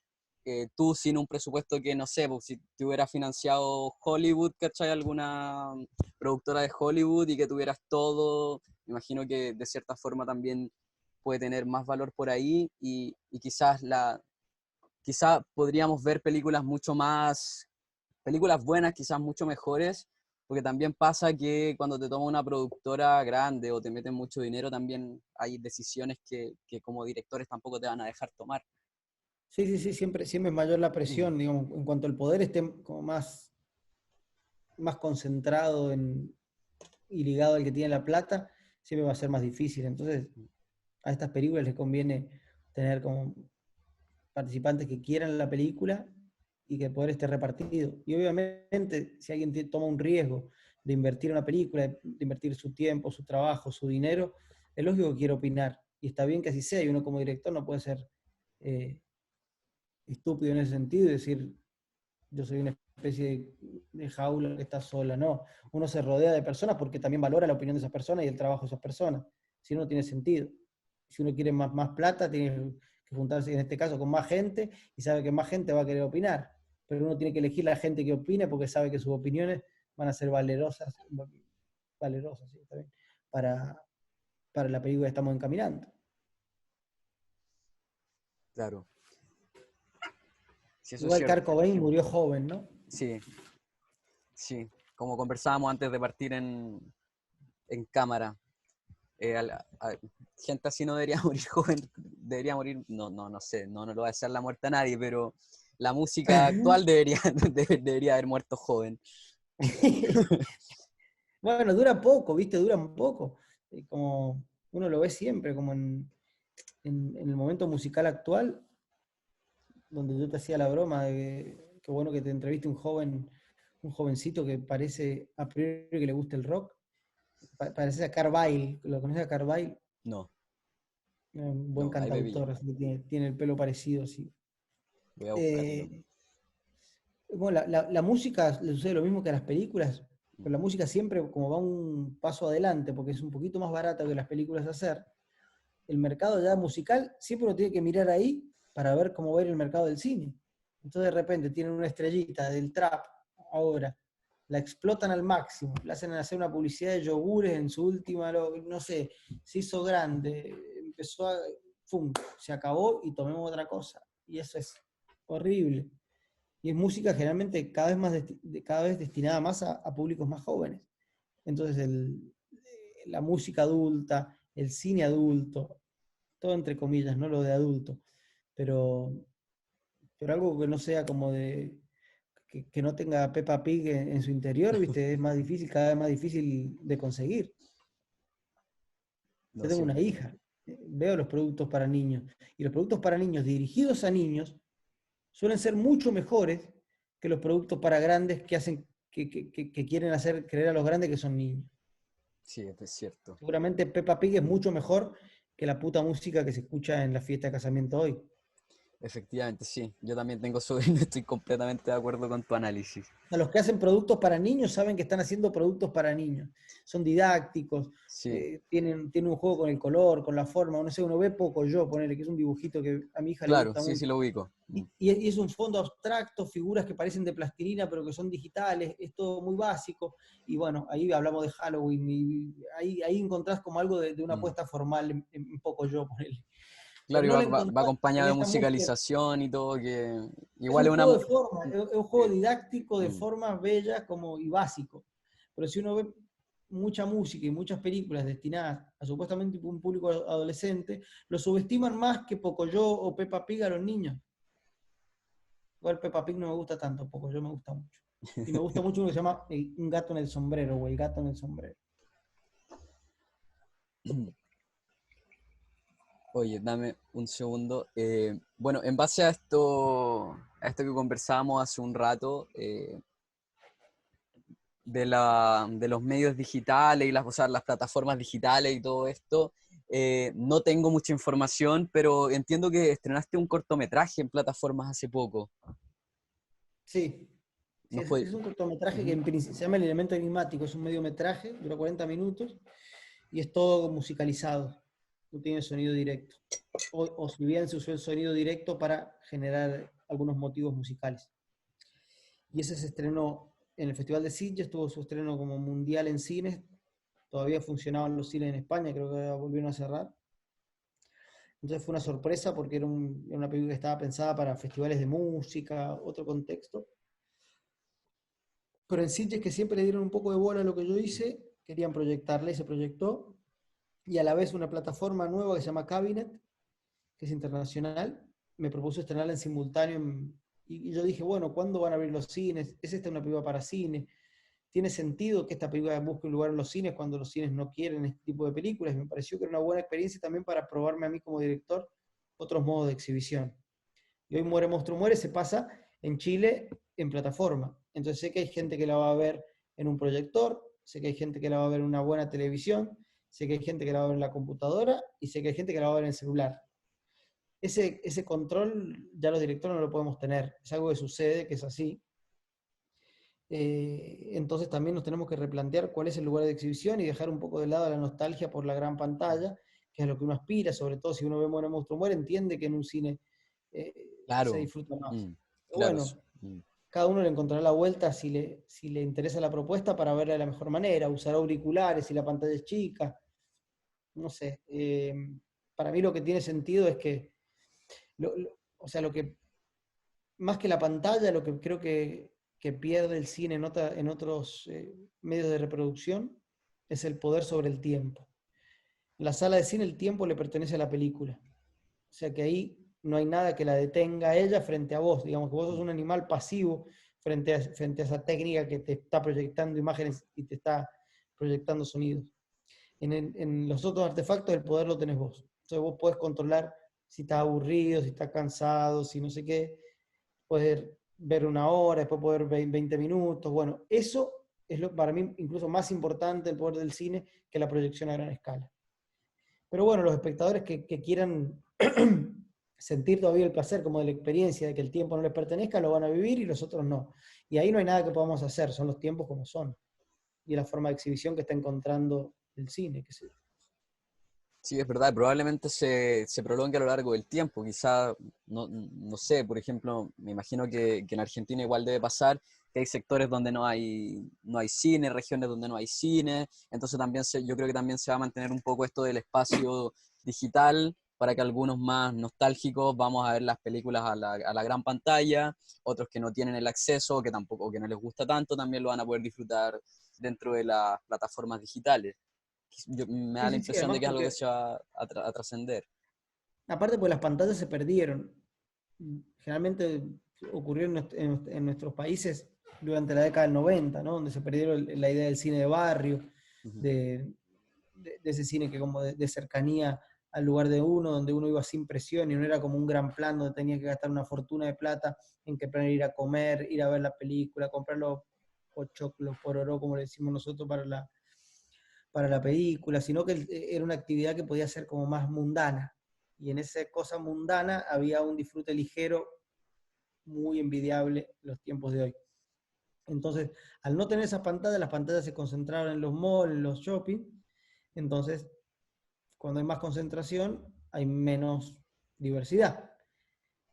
tú sin un presupuesto que, no sé, pues, si te hubiera financiado Hollywood, ¿cachai? Alguna productora de Hollywood y que tuvieras todo, me imagino que de cierta forma también puede tener más valor por ahí y quizás podríamos ver películas mucho más, películas buenas, quizás mucho mejores, porque también pasa que cuando te toma una productora grande o te meten mucho dinero, también hay decisiones que como directores tampoco te van a dejar tomar. Sí, sí, sí, siempre es mayor la Ujú. presión, digamos, en cuanto el poder esté como más concentrado y ligado al que tiene la plata, siempre va a ser más difícil. Entonces, a estas películas les conviene tener como participantes que quieran la película y que el poder esté repartido. Y obviamente, si alguien toma un riesgo de invertir en una película, de invertir su tiempo, su trabajo, su dinero, es lógico que quiere opinar. Y está bien que así sea, y uno como director no puede ser eh, estúpido en ese sentido y decir, yo soy una especie de jaula que está sola. No, uno se rodea de personas porque también valora la opinión de esas personas y el trabajo de esas personas. Si no, no tiene sentido. Si uno quiere más plata, tiene que juntarse, en este caso, con más gente, y sabe que más gente va a querer opinar. Pero uno tiene que elegir la gente que opine porque sabe que sus opiniones van a ser valerosas, sí, está bien, para la película que estamos encaminando. Claro. Sí, eso es Igual cierto. Kurt Cobain murió joven, ¿no? Sí, sí. Como conversábamos antes de partir en cámara. Gente así no debería morir joven, debería morir, no sé, no lo va a desear la muerte a nadie, pero la música actual debería haber muerto joven. Bueno, dura poco, ¿viste? Dura un poco. Como uno lo ve siempre, como en el momento musical actual, donde yo te hacía la broma de que bueno que te entreviste un jovencito que parece a priori que le gusta el rock. Parece a Carville, ¿lo conoces a Carville? No, Un buen no, ahí bebí, cantautor, así que tiene el pelo parecido, así. voy a buscarlo. Eh, bueno, la música le sucede lo mismo que a las películas, pero la música siempre como va un paso adelante, porque es un poquito más barata que las películas hacer. El mercado ya musical siempre uno tiene que mirar ahí para ver cómo va a ir el mercado del cine. Entonces de repente tienen una estrellita del trap ahora, la explotan al máximo, le hacen hacer una publicidad de yogures en su última, no sé, se hizo grande, empezó a, ¡pum!, se acabó y tomemos otra cosa. Y eso es horrible. Y es música generalmente cada vez destinada más a públicos más jóvenes. Entonces la música adulta, el cine adulto, todo entre comillas, no lo de adulto, pero, pero algo que no sea como que no tenga Peppa Pig en su interior, ¿viste? Es más difícil, cada vez más difícil de conseguir. No, Yo sí, tengo una hija, veo los productos para niños, y los productos para niños dirigidos a niños suelen ser mucho mejores que los productos para grandes que hacen, que quieren hacer creer a los grandes que son niños. sí, es cierto. Seguramente Peppa Pig es mucho mejor que la puta música que se escucha en la fiesta de casamiento hoy. Efectivamente, sí. Yo también tengo sobrino, estoy completamente de acuerdo con tu análisis. A los que hacen productos para niños saben que están haciendo productos para niños. Son didácticos, Sí, tienen un juego con el color, con la forma. No sé, uno ve poco yo, ponerle que es un dibujito que a mi hija le claro, gusta sí, mucho. sí lo ubico. Y es un fondo abstracto, figuras que parecen de plastilina pero que son digitales, es todo muy básico. Y bueno, ahí hablamos de Halloween y ahí encontrás como algo de una Mm. apuesta formal en poco yo, ponerle. Pero Claro, y no va, la va encontrás acompañado en de esta música. musicalización y todo, que Es igual un es una... juego de formas, es un juego eh, didáctico de mm, formas bellas como, y básico. Pero si uno ve mucha música y muchas películas destinadas a supuestamente un público adolescente, lo subestiman más que Pocoyo o Peppa Pig a los niños. Igual Peppa Pig no me gusta tanto, Pocoyo me gusta mucho. Y me gusta mucho uno que se llama Un gato en el sombrero, o El gato en el sombrero. Oye, dame un segundo. Bueno, en base a esto que conversábamos hace un rato, de los medios digitales y o sea, las plataformas digitales y todo esto, no tengo mucha información, pero entiendo que estrenaste un cortometraje en plataformas hace poco. Sí, sí ¿Nos es puede... un cortometraje que Ujú. en principio se llama El elemento enigmático, es un mediometraje, dura 40 minutos y es todo musicalizado, no tiene sonido directo. O si bien se usó el sonido directo para generar algunos motivos musicales. Y ese se estrenó en el Festival de Sitges, tuvo su estreno como mundial en cines, todavía funcionaban los cines en España, creo que volvieron a cerrar. Entonces fue una sorpresa porque era una película que estaba pensada para festivales de música, otro contexto. Pero en Sitges, que siempre le dieron un poco de bola a lo que yo hice, querían proyectarla y se proyectó. Y a la vez una plataforma nueva que se llama Cabinet, que es internacional, me propuso estrenarla en simultáneo. Y yo dije, bueno, ¿cuándo van a abrir los cines? ¿Es esta una película para cine? ¿Tiene sentido que esta película busque un lugar en los cines cuando los cines no quieren este tipo de películas? Y me pareció que era una buena experiencia también para probarme a mí como director otros modos de exhibición. Y hoy Muere Monstruo Muere se pasa en Chile en plataforma. Entonces sé que hay gente que la va a ver en un proyector, sé que hay gente que la va a ver en una buena televisión, sé que hay gente que la va a ver en la computadora y sé que hay gente que la va a ver en el celular. Ese control ya los directores no lo podemos tener. Es algo que sucede, que es así. Entonces también nos tenemos que replantear cuál es el lugar de exhibición y dejar un poco de lado la nostalgia por la gran pantalla que es lo que uno aspira, sobre todo si uno ve Muere Monstruo Muere, entiende que en un cine se Claro, disfruta más. mm, Pero claro. bueno, cada uno le encontrará la vuelta si le interesa la propuesta para verla de la mejor manera, usar auriculares si la pantalla es chica, no sé. Para mí lo que tiene sentido es que, o sea, lo que, más que la pantalla, lo que creo que pierde el cine en otros medios de reproducción es el poder sobre el tiempo. En la sala de cine el tiempo le pertenece a la película. O sea que ahí no hay nada que la detenga a ella frente a vos. Digamos que vos sos un animal pasivo frente a esa técnica que te está proyectando imágenes y te está proyectando sonidos. En los otros artefactos el poder lo tenés vos. Entonces vos podés controlar si estás aburrido, si estás cansado, si no sé qué. Poder ver una hora, después poder ver 20 minutos. Bueno, eso es para mí incluso más importante el poder del cine que la proyección a gran escala. Pero bueno, los espectadores que quieran sentir todavía el placer como de la experiencia de que el tiempo no les pertenezca, lo van a vivir y los otros no. Y ahí no hay nada que podamos hacer, son los tiempos como son. Y la forma de exhibición que está encontrando el cine, qué sé yo. Sí, es verdad, probablemente se prolongue a lo largo del tiempo. Quizá, no sé, por ejemplo, me imagino que en Argentina igual debe pasar que hay sectores donde no hay cine, regiones donde no hay cine. Entonces también yo creo que también se va a mantener un poco esto del espacio digital para que algunos más nostálgicos vamos a ver las películas a la gran pantalla, otros que no tienen el acceso, que tampoco, que no les gusta tanto, también lo van a poder disfrutar dentro de las plataformas digitales. Me da Sí, la sí, sí, impresión de además que es algo que porque, se va a trascender. aparte pues las pantallas se perdieron. Generalmente ocurrió en nuestros países durante la década del 90, ¿no? Donde se perdieron la idea del cine de barrio, Ujú. de ese cine que como de cercanía al lugar de uno, donde uno iba sin presión y no era como un gran plan donde tenía que gastar una fortuna de plata en que plan ir a comer, ir a ver la película, comprar los pochoclos, pororó, como le decimos nosotros, para la película, sino que era una actividad que podía ser como más mundana. Y en esa cosa mundana había un disfrute ligero muy envidiable en los tiempos de hoy. Entonces, al no tener esas pantallas, las pantallas se concentraron en los malls, en los shopping. Entonces, cuando hay más concentración, hay menos diversidad.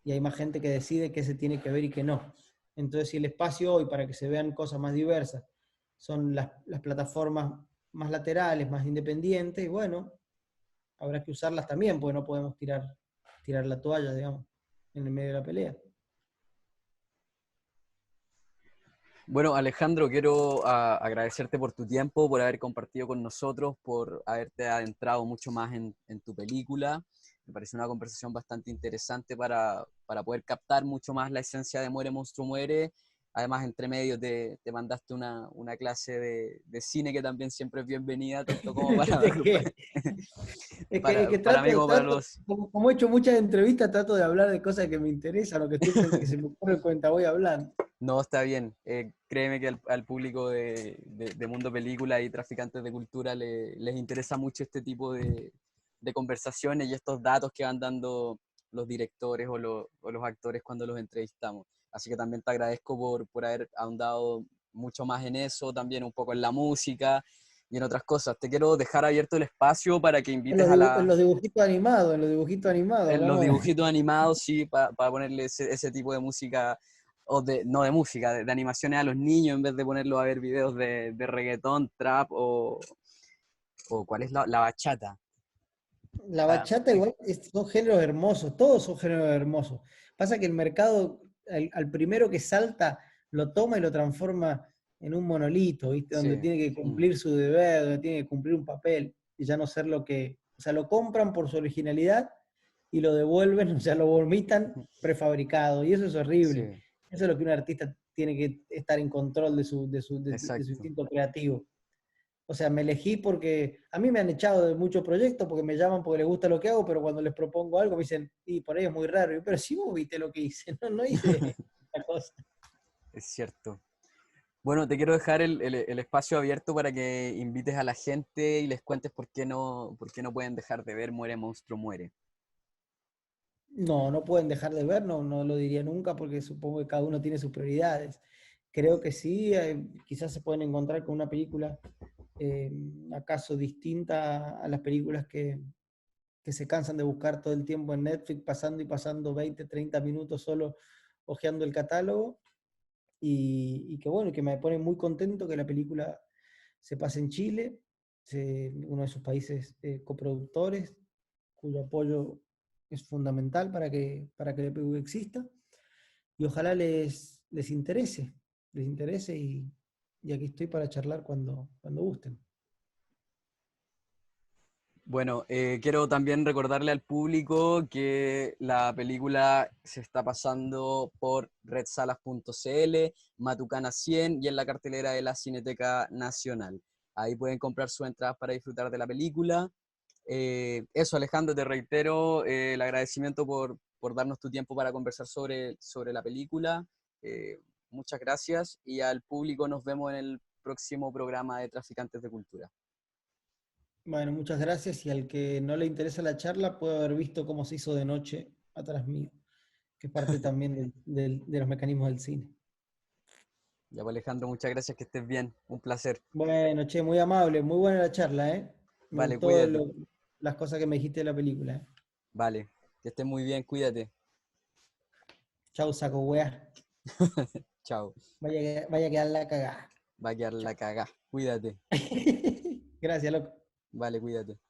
Y hay más gente que decide qué se tiene que ver y qué no. Entonces, si el espacio hoy, para que se vean cosas más diversas, son las plataformas más laterales, más independientes, y bueno, habrá que usarlas también, porque no podemos tirar la toalla, digamos, en el medio de la pelea. Bueno, Alejandro, quiero agradecerte por tu tiempo, por haber compartido con nosotros, por haberte adentrado mucho más en tu película. Me parece una conversación bastante interesante para poder captar mucho más la esencia de Muere, Monstruo, Muere. Además, entre medio te mandaste una clase de cine que también siempre es bienvenida, tanto como para, Es que, es que para mí como para los... como he hecho muchas entrevistas, trato de hablar de cosas que me interesan o que se me ocurre cuenta voy hablando. No, está bien. Créeme que al público de Mundo Película y traficantes de cultura les interesa mucho este tipo de conversaciones y estos datos que van dando los directores o los actores cuando los entrevistamos. Así que también te agradezco por haber ahondado mucho más en eso, también un poco en la música y en otras cosas. Te quiero dejar abierto el espacio para que invites En los dibujitos animados, en los hablamos de... dibujitos animados, sí, para ponerle ese tipo de música, o no de música, de animaciones a los niños, en vez de ponerlos a ver videos de reggaetón, trap o ¿cuál es la bachata? La Ah, bachata igual son géneros hermosos, todos son géneros hermosos. Pasa que el mercado, al primero que salta, lo toma y lo transforma en un monolito, ¿viste? Donde sí. tiene que Mm. cumplir su deber, donde tiene que cumplir un papel, y ya no ser lo que... O sea, lo compran por su originalidad y lo devuelven, o sea, lo vomitan prefabricado, y eso es horrible. Sí, Eso es lo que un artista tiene que estar en control de su exacto. instinto creativo. O sea, me elegí porque a mí me han echado de muchos proyectos porque me llaman porque les gusta lo que hago, pero cuando les propongo algo me dicen, y por ahí es muy raro. Y yo, pero si vos viste lo que hice, no hice esta cosa. Es cierto. Bueno, te quiero dejar el espacio abierto para que invites a la gente y les cuentes por qué no pueden dejar de ver Muere, Monstruo, Muere. No, no pueden dejar de ver, no, no lo diría nunca porque supongo que cada uno tiene sus prioridades. Creo que sí, quizás se pueden encontrar con una película acaso distinta a las películas que se cansan de buscar todo el tiempo en Netflix, pasando y pasando 20, 30 minutos solo hojeando el catálogo. Y que bueno, que me pone muy contento que la película se pase en Chile, uno de sus países coproductores, cuyo apoyo es fundamental para que la película exista. Y ojalá les interese y aquí estoy para charlar cuando gusten. Bueno, quiero también recordarle al público que la película se está pasando por redsalas.cl, Matucana 100 y en la cartelera de la Cineteca Nacional. Ahí pueden comprar sus entradas para disfrutar de la película. Eso, Alejandro, te reitero el agradecimiento por darnos tu tiempo para conversar sobre la película. Muchas gracias y al público nos vemos en el próximo programa de Traficantes de Cultura. Bueno, muchas gracias y al que no le interesa la charla puede haber visto cómo se hizo de noche atrás mío, que es parte también de los mecanismos del cine. Ya, pues, Alejandro, muchas gracias, que estés bien. Un placer. Bueno, che, muy amable, muy buena la charla, ¿eh? Me Vale, gustó cuídate. las cosas que me dijiste de la película. ¿Eh? Vale, que estés muy bien, cuídate. Chau, saco weá. Chao. Vaya a quedar la cagada. Va a quedar la Chao. cagá. Cuídate. Gracias, loco. Vale, cuídate.